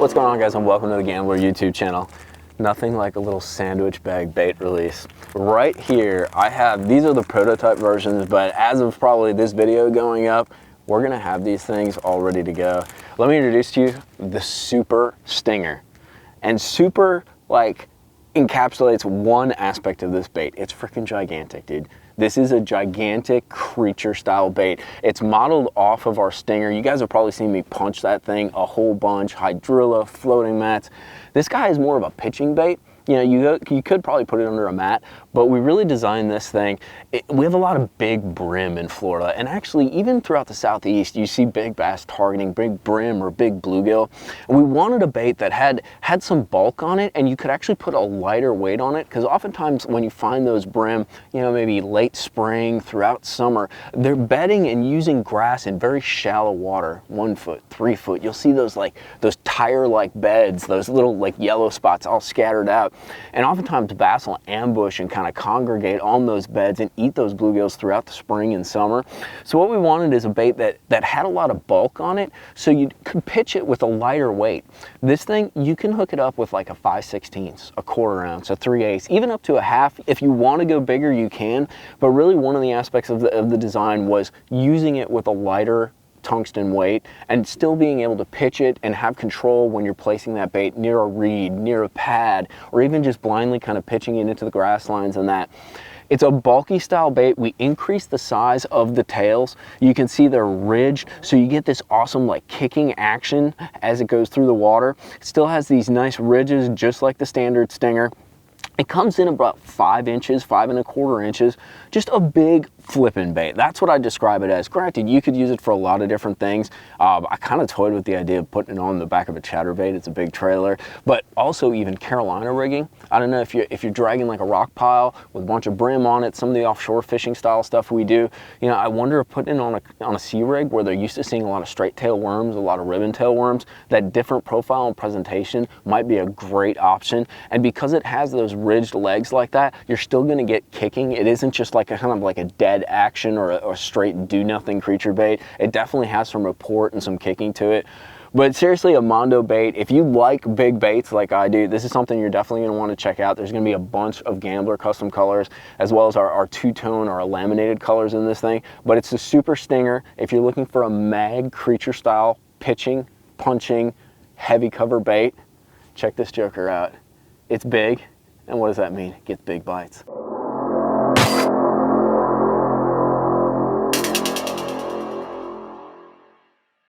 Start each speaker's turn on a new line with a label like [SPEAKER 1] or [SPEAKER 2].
[SPEAKER 1] What's going on, guys, and welcome to the Gambler YouTube channel. Nothing like a little sandwich bag bait release. Right here, I have, these are the prototype versions, but as of probably this video going up, we're gonna have these things all ready to go. Let me introduce to you the Super Stinger. And Super, like, encapsulates one aspect of this bait. It's freaking gigantic, dude. This is a gigantic creature style bait. It's modeled off of our Stinger. You guys have probably seen me punch that thing a whole bunch, hydrilla, floating mats. This guy is more of a pitching bait. You know, you could probably put it under a mat, but we really designed this thing. We have a lot of big brim in Florida, and actually even throughout the Southeast, you see big bass targeting big brim or big bluegill. And we wanted a bait that had some bulk on it, and you could actually put a lighter weight on it, because oftentimes when you find those brim, you know, maybe late spring, throughout summer, they're bedding and using grass in very shallow water, 1 foot, 3 foot. You'll see those tire-like beds, those little like yellow spots all scattered out. And oftentimes bass will ambush and kind of congregate on those beds and eat those bluegills throughout the spring and summer. So what we wanted is a bait that had a lot of bulk on it, so you could pitch it with a lighter weight. This thing, you can hook it up with like a 5/16, a 1/4 ounce, a 3/8, even up to a half. If you want to go bigger, you can. But really one of the aspects of the design was using it with a lighter tungsten weight and still being able to pitch it and have control when you're placing that bait near a reed, near a pad, or even just blindly kind of pitching it into the grass lines and that. It's a bulky style bait. We increased the size of the tails. You can see they're ridged, so you get this awesome like kicking action as it goes through the water. It still has these nice ridges just like the standard Stinger. It comes in about 5 inches, 5 1/4 inches, just a big flipping bait. That's what I describe it as. Granted, you could use it for a lot of different things. I kind of toyed with the idea of putting it on the back of a chatterbait. It's a big trailer, but also even Carolina rigging. I don't know if you're dragging like a rock pile with a bunch of brim on it, some of the offshore fishing style stuff we do. You know, I wonder if putting it on a sea rig where they're used to seeing a lot of straight tail worms, a lot of ribbon tail worms, that different profile and presentation might be a great option. And because it has those ridged legs like that, you're still going to get kicking. It isn't just like a kind of like a dead action or a straight do nothing creature bait. It definitely has some report and some kicking to it. But seriously, a Mondo bait, if you like big baits like I do, this is something you're definitely going to want to check out. There's going to be a bunch of Gambler custom colors, as well as our two-tone or our laminated colors in this thing. But it's a Super Stinger. If you're looking for a mag creature style pitching, punching, heavy cover bait, check this joker out. It's big, and what does that mean? It gets big bites.